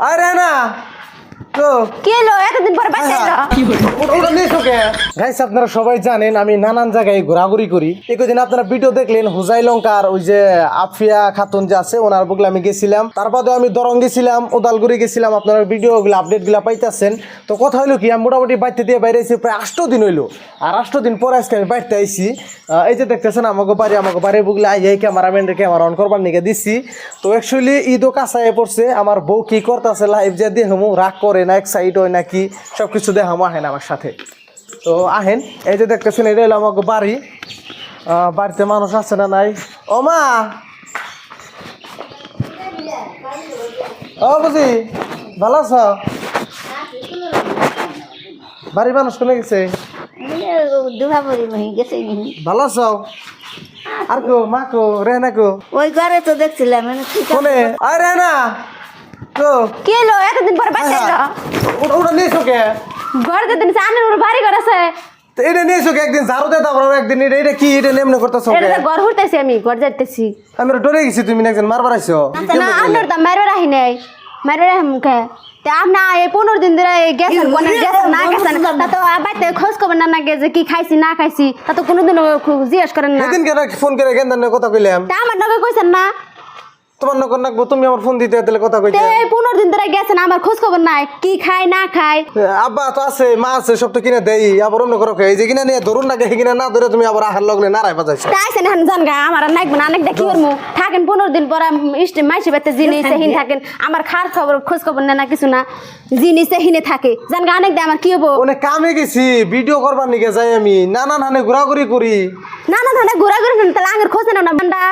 আরে না তো কি হলো এতদিন পরে বাচ্চা এলো ওটা নিয়ে শোকে গাইস আপনারা সবাই জানেন আমি নানান জায়গায় ঘোরাঘুরি করি একদিন আপনারা ভিডিও দেখলেন হুজাই লঙ্কার ওই যে আফিয়া খাতুন যে আছে ওনার বগলে আমি গেছিলাম তারপরে আমি দরং গেছিলাম উদালগুড়ি গেছিলাম আপনারা ভিডিওগুলো আপডেটগুলো পাইতেছেন তো কথা হইলো কি আমি মোটামুটি বাড়িতে দিয়ে বাইরে এসে প্রায় 8 দিন হইলো আর 8 দিন পরে আজকে আমি বাড়িতে আইছি এই যে দেখতেছেন আমাকে বাড়ির বগলে এই ক্যামেরাম্যানের ক্যামেরা অন করবার নিকে দিচ্ছি তো অ্যাকচুয়ালি ঈদও কাছায় পড়ছে আমার বউ কি করতেছে লাইভ যে দিয়ে হমু রাগ করে না এক্সাইট হয় নাকি সব কিছু দেখামো আহেন আমার সাথে তো আহেন এই যে দেখতেছেন এটা হলো আমাকে বাড়ি বাড়িতে মানুষ আছে না নাই ও মা ও বুঝি ভালো আছো বাড়ির মানুষ কোনে গেছে ভালো আছো আর কো মা কো রেনা কো ওই ঘরে তো দেখছিলাম কোনে আয় রেনা তো কি হলো এতদিন পরে বাচ্চা এলো ওটা নিয়েছো কে ঘর দিন সামনে ওর বাড়ি ঘর আছে তো এটা নিয়েছো কে একদিন ঝাড়ু দিয়ে তারপর একদিন এটা কি এটা নেমনে করতেছো কে এটা ঘর হুড়তেছি আমি ঘর যাইতেছি আমি ডরে গেছি তুমি একজন মারবার আইছো না আপনার তো মারবে রাহি নাই মারবে রাহি মুখে তে আপনা এই 15 দিন ধরে গেছেন কোন গেছেন না গেছেন তা তো আবাইতে খোঁজ খবর না নাগে যে কি খাইছি না খাইছি তা তো কোনোদিন জিজ্ঞেস করেন না সেদিন কেন ফোন করে গেন্দার কথা কইলাম তা আমার নগে কইছেন না তোমার নকর নাকবো তুমি আমার ফোন দিতে দিলে কথা কইতে তে 15 দিন ধরে গেছেন আমার খোঁজ খবর নাই কি খাই না খাই আব্বা তো আছে মা আছে সব তো কিনে দেই আবার অন্য করো এই যে কিনা নিয়ে ধরুন না কিনা না ধরে তুমি আবার আহার লগলে নারাই বাজাইছো তাইছেন এখন জান গা আমার নাকব না নাক দেখি করমু থাকেন 15 দিন পরে ইষ্ট মাইসে বেতে জিনিস হিন থাকেন আমার খার খবর খোঁজ খবর না কিছু না জিনিস হিনে থাকে জান গা অনেক দে আমার কি হবো অনেক কামে গেছি ভিডিও করবার নিকে যাই আমি নানান হানে ঘোরাঘুরি করি না না না ঘোরাঘুরি তাহলে আগের খোঁজ না বান্ডা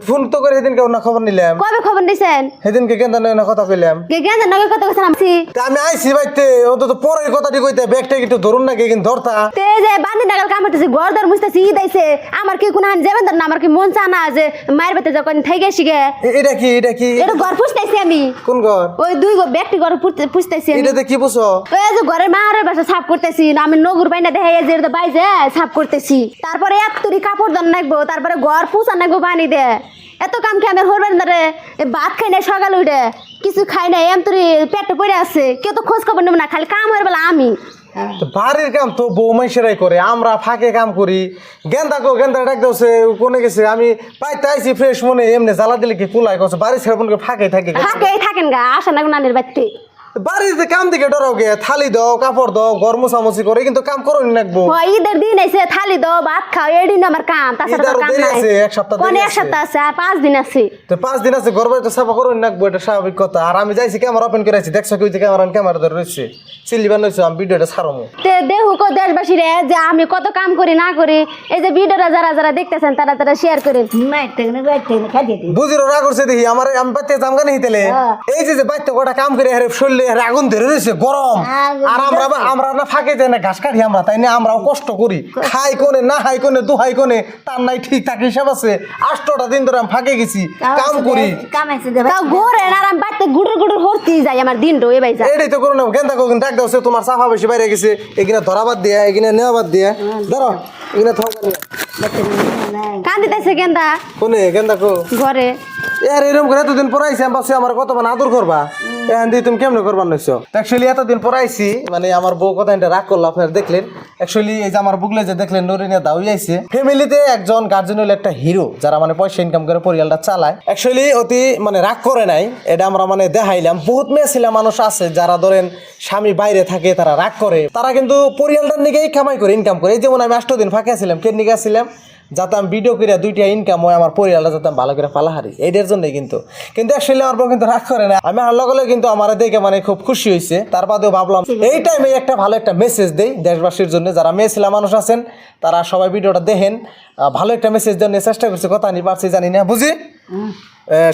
ফোন তো করে সেদিনকে না খবর নিলাম কবে খবর দিছেন সেদিনকে কেন না কথা কইলাম কে গেছেন নগে কত কইছেন আমি তা আমি আইছি বাইতে অন্তত পরের কথাটি কইতে ব্যাগটা একটু ধরুন না কিন্তু ধরতা তে যে বান্দি নাগাল কামড়তেছি গরদার মুছতেছি ই দাইছে আমার কি কোন হান যাবেন না আমার কি মন চানা যে মায়ের বেতে যখন থাই গেছি গে এটা কি এটা ঘর পুছতেছি আমি কোন ঘর ওই দুই ব্যক্তি ঘর পুছতেছি আমি এটাতে কি বুঝো ওই যে ঘরের মায়ের বাসা সাফ করতেছি আমি নগুর বাইনা দেখাই যে এটা বাইজে সাফ করতেছি তারপরে এক তুরি কাপড় দন নাকবো তারপরে ঘর পুছা নাকবো পানি দে এত কাম খেয়ে আমি হরবেন ধরে ভাত খাই নাই সকাল উঠে কিছু খাই নাই এম তুই পেটে পড়ে আছে কেউ তো খোঁজ খবর নেব না খালি কাম হয়ে বেলা আমি বাড়ির কাম তো বউ মাইসেরাই করে আমরা ফাঁকে কাম করি গেন্দা ডাক দোছে কোনে গেছে আমি পাইতে আইছি ফ্রেশ মনে এমনি জ্বালা দিলে কি কুলাই করছে বাড়ি ছেড়ে বোনকে ফাঁকে থাকে ফাঁকেই থাকেন গা আসা না নানির বাড়িতে বাড়িতে কাম দিকে ডরাও গে থালি দাও কাপড় দাও ঘর মোছামুছি করে কিন্তু কাম করো নাকবো ঈদের দিন এসে থালি দাও ভাত খাও এদিন আমার কাম তাছাড়া তো কাম নাই এক সপ্তাহ কোন এক সপ্তাহ আছে আর 5 দিন আছে তো 5 দিন আছে ঘর বাড়িতে সাফা করো নাকবো এটা স্বাভাবিক কথা আর আমি যাইছি ক্যামেরা ওপেন করে আছি দেখছো কি ক্যামেরা ধরে রয়েছে সিলিবান হইছে আমি ভিডিওটা ছাড়মু তে দেহু কো দেশবাসী রে যে আমি কত কাম করি না করি এই যে ভিডিওটা যারা দেখতেছেন তারা শেয়ার করেন বুঝিরো রাগ করছে দেখি আমার আমি বাইতে জামগা নেই তেলে এই যে বাইতে গোটা কাম করে আরে শরীরে আগুন ধরে রয়েছে গরম আর আমরা না ফাঁকে যাই না ঘাস কাটি আমরা তাই না আমরাও কষ্ট করি খাই কোনে না খাই কোনে দুহাই কোনে তার নাই ঠিক থাকে হিসাব আছে 8টা দিন ধরে আমি ফাঁকে গেছি কাম করি তাও ঘরে আর আমি বাড়তে গুড়ুর হরতি যাই আমার দিন রো এবাই যায় এটাই তো করো না গেন্দা কোন ডাক দাও তোমার সাফা বেশি বাইরে গেছে এখানে ধরাবাদ দিয়া এখানে নেওয়াবাদ দিয়া ধরো এখানে কান্দিতেছে গেন্দা কোনে গেন্দা কো ঘরে আর এরকম করে এতদিন পড়াইছি আমি ভাবছি আমার কত মানে আদর করবা এখন দিয়ে তুমি কেমন করবার নইছো অ্যাকচুয়ালি এতদিন পড়াইছি মানে আমার বউ কথা এটা রাগ করলো আপনারা দেখলেন অ্যাকচুয়ালি এই যে আমার বুকলে যে দেখলেন নরিনা দাউই আইছে ফ্যামিলিতে একজন গার্জেন হলো একটা হিরো যারা মানে পয়সা ইনকাম করে পরিবারটা চালায় অ্যাকচুয়ালি অতি মানে রাগ করে নাই এটা আমরা মানে দেখাইলাম বহুত মেয়ে ছিল মানুষ আছে যারা ধরেন স্বামী বাইরে থাকে তারা রাগ করে তারা কিন্তু পরিবারটার নিকেই কামাই করে ইনকাম করে এই যেমন আমি 8 দিন ফাঁকে ছিলাম কে নিকে ছিলাম যাতে আমি ভিডিও করে 2টা ইনকাম হয় আমার পরিবারটা যাতে আমি ভালো করে পালা হারি এইটার জন্যই কিন্তু অ্যাকচুয়ালি আমার বউ কিন্তু রাগ করে না আমি হার লগে কিন্তু আমার দেখে মানে খুব খুশি হয়েছে তার বাদেও ভাবলাম এই টাইমে একটা ভালো একটা মেসেজ দেই দেশবাসীর জন্য যারা মেয়ে ছেলে মানুষ আছেন তারা সবাই ভিডিওটা দেখেন ভালো একটা মেসেজ দেওয়ার চেষ্টা করছে কথা নি পারছি জানি না বুঝি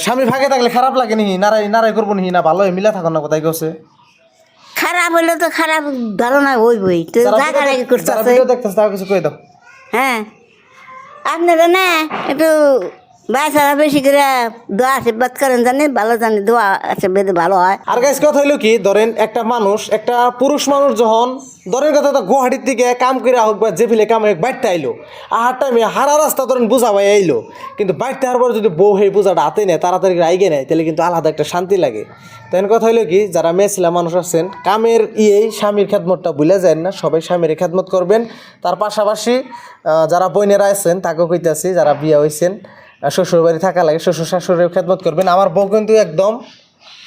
স্বামী ফাঁকে থাকলে খারাপ লাগে নি নারাই করবো নি না ভালো মিলা থাকুন না কোথায় গেছে খারাপ হলে তো খারাপ ধারণা হইবই তো জায়গা লাগে করতেছে ভিডিও দেখতেছে তাও কিছু কই দাও হ্যাঁ আপনারা না একটু বাচ্চারা বেশি করে দোয়া আশীর্বাদ করেন জানি ভালো জানি দোয়া আশীর্বাদ ভালো হয়। আর গাইস কথা হইলো কি, ধরেন একটা মানুষ, একটা পুরুষ মানুষ যখন ধরেন কথা তো গুয়াহাটির থেকে কাম করে হোক বা যে ফিলে কাম বাইরতে আইলো, আহার টাইমে হারা রাস্তা ধরেন বোঝা ভাই আইলো, কিন্তু বাইরতে হওয়ার পর যদি বউ সেই বোঝাটা হাতে নেয়, তাড়াতাড়ি আইগে নেয়, তাহলে কিন্তু আলাদা একটা শান্তি লাগে। তেন কথা হইলো কি, যারা মেয়েছিলা মানুষ আছেন, কামের স্বামীর খেদমতটা ভুলে যায় না, সবাই স্বামীর খেদমত করবেন। তার পাশাপাশি যারা বোনেরা আছেন তাকেও কইতাছি, যারা বিয়ে হয়েছেন শ্বশুর বাড়ি থাকা লাগে, শ্বশুর শাশুড়ির খেদমত করবেন। আমার বউ কিন্তু একদম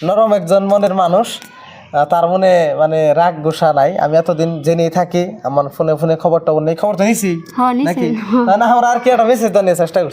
নরম একজন মনের মানুষ, তার মনে মানে রাগ গোসা নাই। আমি এতদিন জেনেই থাকি, আমার ফোনে ফোনে খবরটা নেই, খবর তো নিছি হ্যাঁ, নিছেন। নাকি, তা না আমরা আর কি একটা বেশি তো নিয়ে চেষ্টা করছি।